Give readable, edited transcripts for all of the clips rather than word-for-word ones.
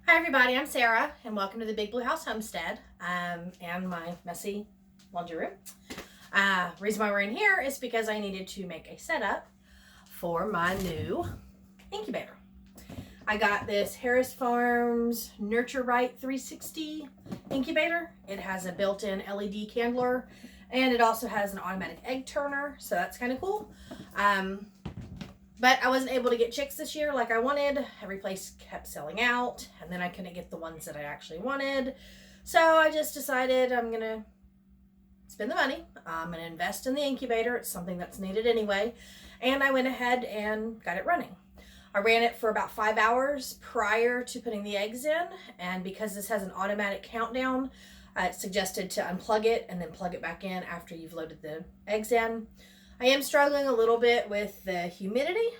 Hi everybody, I'm Sarah and welcome to the Big Blue House Homestead and my messy laundry room. Reason why we're in here is because I needed to make a setup for my new incubator. I got this Harris Farms Nurture Right 360 incubator. It has a built-in LED candler and it also has an automatic egg turner, so that's kind of cool. But I wasn't able to get chicks this year like I wanted. Every place kept selling out, and then I couldn't get the ones that I actually wanted. So I just decided I'm going to spend the money. I'm going to invest in the incubator. It's something that's needed anyway. And I went ahead and got it running. I ran it for about 5 hours prior to putting the eggs in, and because this has an automatic countdown, it's suggested to unplug it and then plug it back in after you've loaded the eggs in. I am struggling a little bit with the humidity.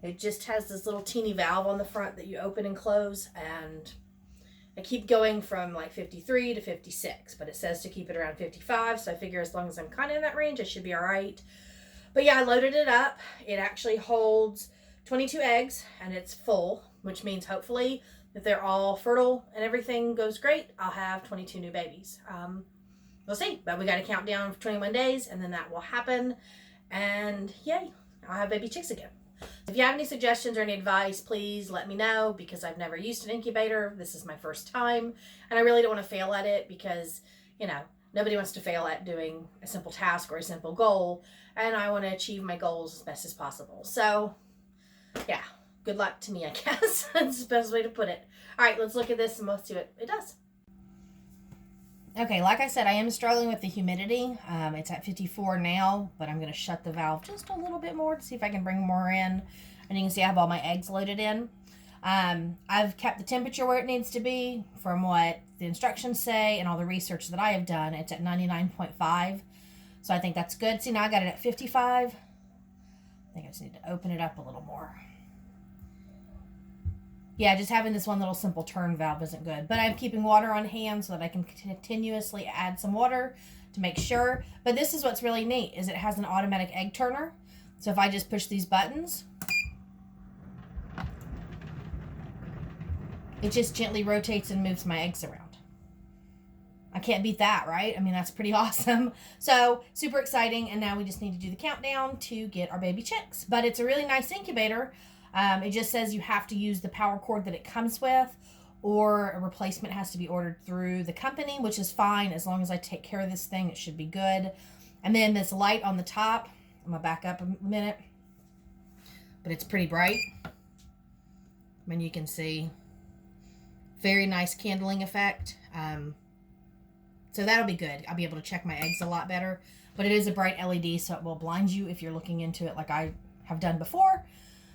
It just has this little teeny valve on the front that you open and close, and I keep going from like 53 to 56, but it says to keep it around 55, so I figure as long as I'm kind of in that range, I should be all right. But yeah, I loaded it up. It actually holds 22 eggs, and it's full, which means hopefully if they're all fertile and everything goes great, I'll have 22 new babies. We'll see, but we got to count down for 21 days and then that will happen, and yay, I'll have baby chicks again. If you have any suggestions or any advice, please let me know, because I've never used an incubator. This is my first time and I really don't want to fail at it, because nobody wants to fail at doing a simple task or a simple goal, and I want to achieve my goals as best as possible. So yeah, good luck to me, I guess. That's the best way to put it. All right, let's look at this and let's see what it does. Okay, like I said, I am struggling with the humidity. It's at 54 now, but I'm going to shut the valve just a little bit more to see if I can bring more in. And you can see I have all my eggs loaded in. I've kept the temperature where it needs to be from what the instructions say and all the research that I have done. It's at 99.5, so I think that's good. See, now I got it at 55. I think I just need to open it up a little more. Yeah, just having this one little simple turn valve isn't good. But I'm keeping water on hand so that I can continuously add some water to make sure. But this is what's really neat, is it has an automatic egg turner. So if I just push these buttons, it just gently rotates and moves my eggs around. I can't beat that, right? I mean, that's pretty awesome. So super exciting. And now we just need to do the countdown to get our baby chicks. But it's a really nice incubator. It just says you have to use the power cord that it comes with, or a replacement has to be ordered through the company, which is fine. As long as I take care of this thing, it should be good. And then this light on the top, I'm going to back up a minute, but it's pretty bright. I mean, you can see very nice candling effect. So that'll be good. I'll be able to check my eggs a lot better. But it is a bright LED, so it will blind you if you're looking into it like I have done before.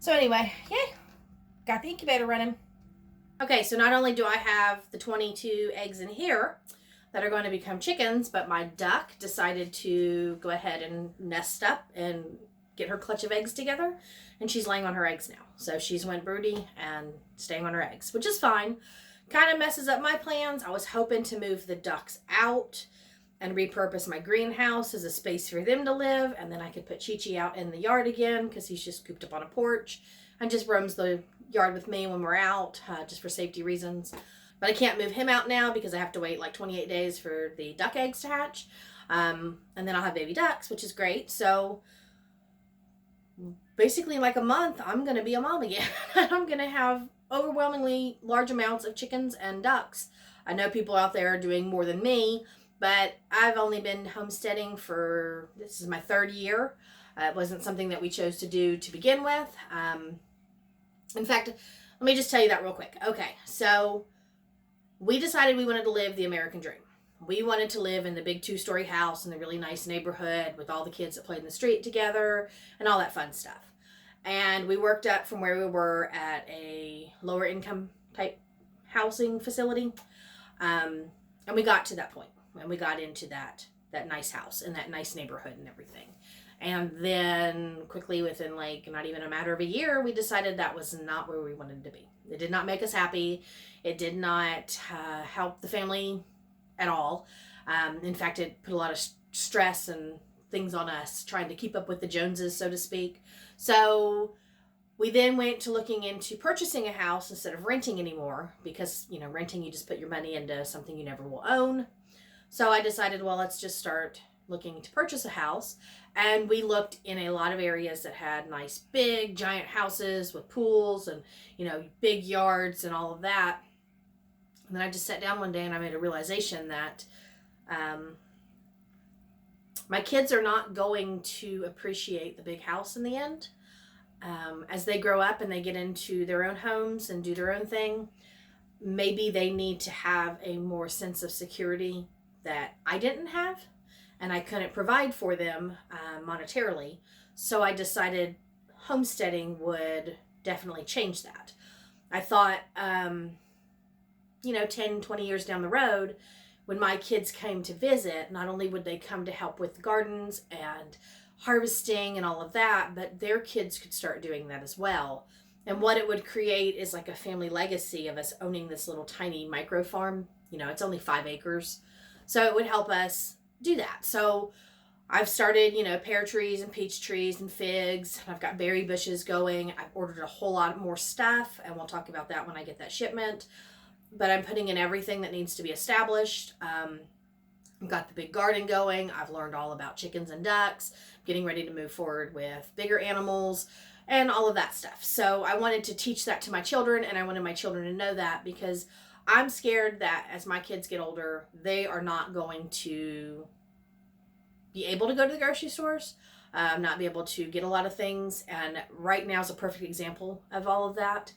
So anyway, yay, got the incubator running. Okay, so not only do I have the 22 eggs in here that are going to become chickens, but my duck decided to go ahead and nest up and get her clutch of eggs together, and she's laying on her eggs now. So she's went broody and staying on her eggs, which is fine. Kind of messes up my plans. I was hoping to move the ducks out and repurpose my greenhouse as a space for them to live, and then I could put Chi-Chi out in the yard again, because he's just cooped up on a porch and just roams the yard with me when we're out, just for safety reasons. But I can't move him out now because I have to wait like 28 days for the duck eggs to hatch, and then I'll have baby ducks, which is great. So basically in like a month, I'm going to be a mom again. I'm going to have overwhelmingly large amounts of chickens and ducks. I know people out there are doing more than me, but I've only been homesteading for, this is my 3rd year. It wasn't something that we chose to do to begin with. In fact, let me just tell you that real quick. Okay, so we decided we wanted to live the American dream. We wanted to live in the big 2-story house in the really nice neighborhood with all the kids that played in the street together and all that fun stuff. And we worked up from where we were at a lower income type housing facility. And we got to that point. And we got into that nice house in that nice neighborhood and everything. And then quickly, within like not even a matter of a year, we decided that was not where we wanted to be. It did not make us happy. It did not help the family at all. In fact, it put a lot of stress and things on us trying to keep up with the Joneses, so to speak. So We then went to looking into purchasing a house instead of renting anymore because, renting, you just put your money into something you never will own. So I decided, well, let's just start looking to purchase a house. And we looked in a lot of areas that had nice, big, giant houses with pools and, big yards and all of that. And then I just sat down one day and I made a realization that my kids are not going to appreciate the big house in the end. As they grow up and they get into their own homes and do their own thing, maybe they need to have a more sense of security that I didn't have and I couldn't provide for them monetarily. So I decided homesteading would definitely change that. I thought, 10, 20 years down the road, when my kids came to visit, not only would they come to help with gardens and harvesting and all of that, but their kids could start doing that as well. And what it would create is like a family legacy of us owning this little tiny micro farm. It's only 5 acres. So it would help us do that. So I've started, pear trees and peach trees and figs. I've got berry bushes going. I've ordered a whole lot more stuff, and we'll talk about that when I get that shipment. But I'm putting in everything that needs to be established. I've got the big garden going. I've learned all about chickens and ducks, getting ready to move forward with bigger animals and all of that stuff. So I wanted to teach that to my children, and I wanted my children to know that because I'm scared that as my kids get older, they are not going to be able to go to the grocery stores, not be able to get a lot of things. And right now is a perfect example of all of that.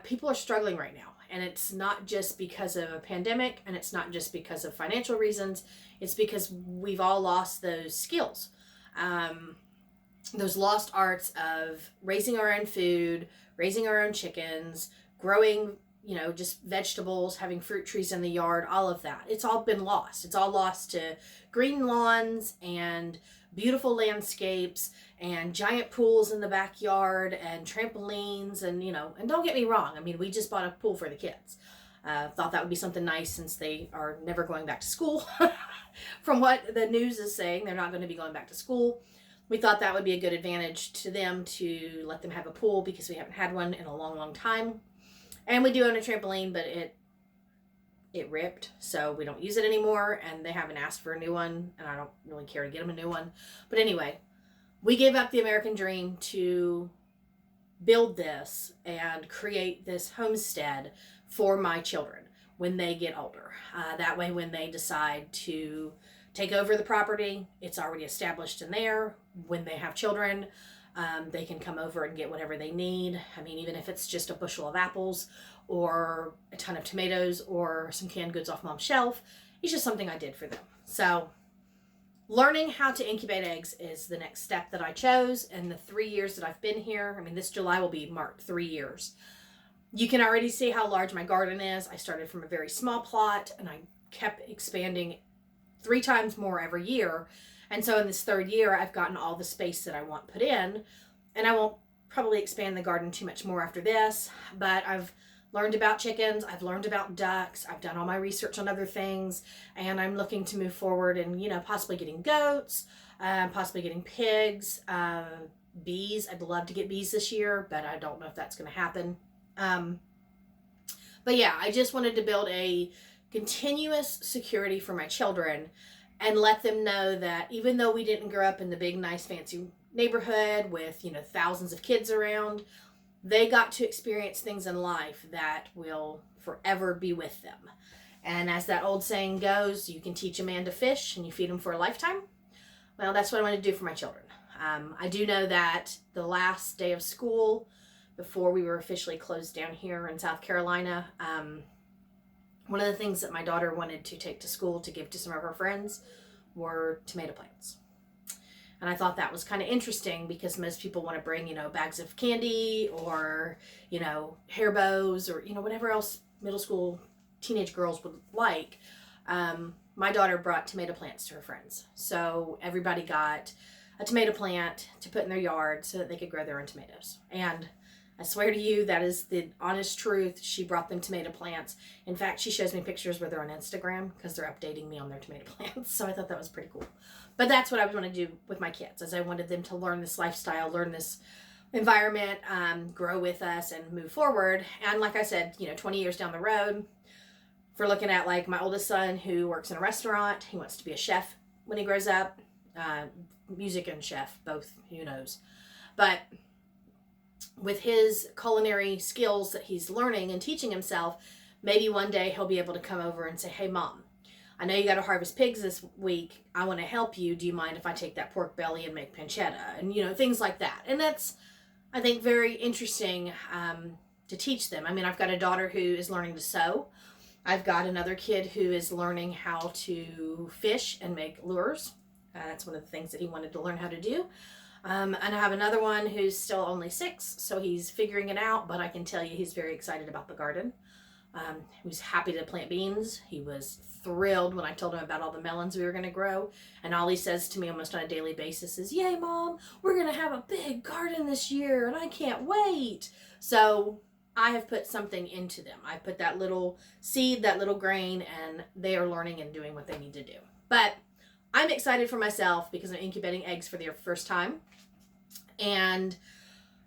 People are struggling right now. And it's not just because of a pandemic, and it's not just because of financial reasons. It's because we've all lost those skills. Those lost arts of raising our own food, raising our own chickens, growing, just vegetables, having fruit trees in the yard, all of that. It's all been lost. It's all lost to green lawns and beautiful landscapes and giant pools in the backyard and trampolines and, and don't get me wrong. I mean, we just bought a pool for the kids. Thought that would be something nice since they are never going back to school. From what the news is saying, they're not going to be going back to school. We thought that would be a good advantage to them to let them have a pool because we haven't had one in a long, long time. And we do own a trampoline, but it ripped, so we don't use it anymore, and they haven't asked for a new one, and I don't really care to get them a new one. But anyway, we gave up the American dream to build this and create this homestead for my children when they get older. That way, when they decide to take over the property, it's already established in there. When they have children, they can come over and get whatever they need. I mean, even if it's just a bushel of apples or a ton of tomatoes or some canned goods off mom's shelf, it's just something I did for them. So learning how to incubate eggs is the next step that I chose. And the 3 years that I've been here, this July will be marked 3 years. You can already see how large my garden is. I started from a very small plot and I kept expanding 3 times more every year. And so in this 3rd year, I've gotten all the space that I want put in, and I won't probably expand the garden too much more after this, but I've learned about chickens, I've learned about ducks, I've done all my research on other things, and I'm looking to move forward and, possibly getting goats, possibly getting pigs, bees. I'd love to get bees this year, but I don't know if that's going to happen. But yeah, I just wanted to build a continuous security for my children and let them know that even though we didn't grow up in the big, nice, fancy neighborhood with, thousands of kids around, they got to experience things in life that will forever be with them. And as that old saying goes, you can teach a man to fish and you feed him for a lifetime. Well, that's what I want to do for my children. I do know that the last day of school, before we were officially closed down here in South Carolina, one of the things that my daughter wanted to take to school to give to some of her friends were tomato plants. And I thought that was kind of interesting because most people want to bring, bags of candy or, hair bows or, whatever else middle school teenage girls would like. My daughter brought tomato plants to her friends. So everybody got a tomato plant to put in their yard so that they could grow their own tomatoes. And I swear to you, that is the honest truth. She brought them tomato plants. In fact, she shows me pictures where they're on Instagram because they're updating me on their tomato plants. So I thought that was pretty cool. But that's what I want to do with my kids, is I wanted them to learn this lifestyle, learn this environment, grow with us and move forward. And like I said, 20 years down the road, if we're looking at like my oldest son who works in a restaurant, he wants to be a chef when he grows up, music and chef, both, who knows. But with his culinary skills that he's learning and teaching himself, maybe one day he'll be able to come over and say, hey, Mom, I know you got to harvest pigs this week. I want to help you. Do you mind if I take that pork belly and make pancetta? And, things like that. And that's, I think, very interesting to teach them. I mean, I've got a daughter who is learning to sew. I've got another kid who is learning how to fish and make lures. That's one of the things that he wanted to learn how to do. And I have another one who's still only 6, so he's figuring it out, but I can tell you he's very excited about the garden. He was happy to plant beans. He was thrilled when I told him about all the melons we were going to grow. And all he says to me almost on a daily basis is, yay, Mom, we're going to have a big garden this year, and I can't wait. So I have put something into them. I put that little seed, that little grain, and they are learning and doing what they need to do. But I'm excited for myself because I'm incubating eggs for the first time. And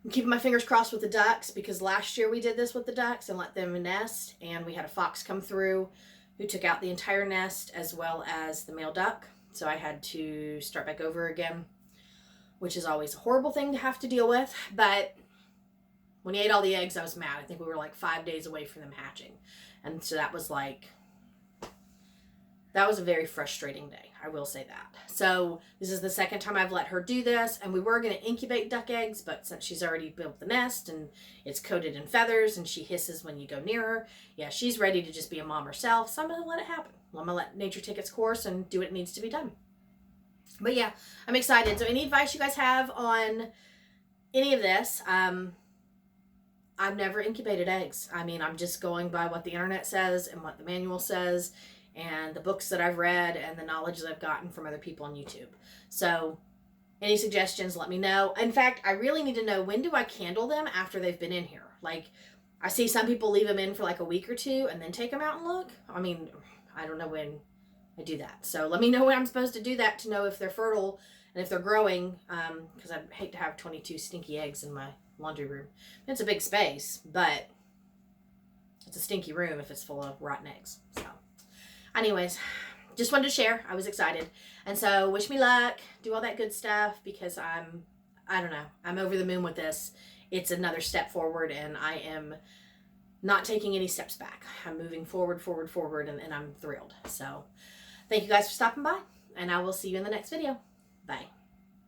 I'm keeping my fingers crossed with the ducks because last year we did this with the ducks and let them nest. And we had a fox come through who took out the entire nest as well as the male duck. So I had to start back over again, which is always a horrible thing to have to deal with. But when he ate all the eggs, I was mad. I think we were like 5 days away from them hatching. And so that was a very frustrating day. I will say that. So this is the second time I've let her do this, and we were going to incubate duck eggs, but since she's already built the nest and it's coated in feathers and she hisses when you go near her, yeah, she's ready to just be a mom herself. So I'm going to let it happen. I'm going to let nature take its course and do what needs to be done. But yeah, I'm excited. So any advice you guys have on any of this? I've never incubated eggs. I mean, I'm just going by what the internet says and what the manual says, and the books that I've read and the knowledge that I've gotten from other people on YouTube. So any suggestions, let me know. In fact, I really need to know, when do I candle them after they've been in here? Like, I see some people leave them in for like a week or two and then take them out and look. I mean, I don't know when I do that. So let me know when I'm supposed to do that to know if they're fertile and if they're growing, because I'd hate to have 22 stinky eggs in my laundry room. It's a big space, but it's a stinky room if it's full of rotten eggs. So anyways, just wanted to share. I was excited. And so wish me luck, do all that good stuff, because I don't know, I'm over the moon with this. It's another step forward, and I am not taking any steps back. I'm moving forward, and I'm thrilled. So thank you guys for stopping by, and I will see you in the next video. Bye.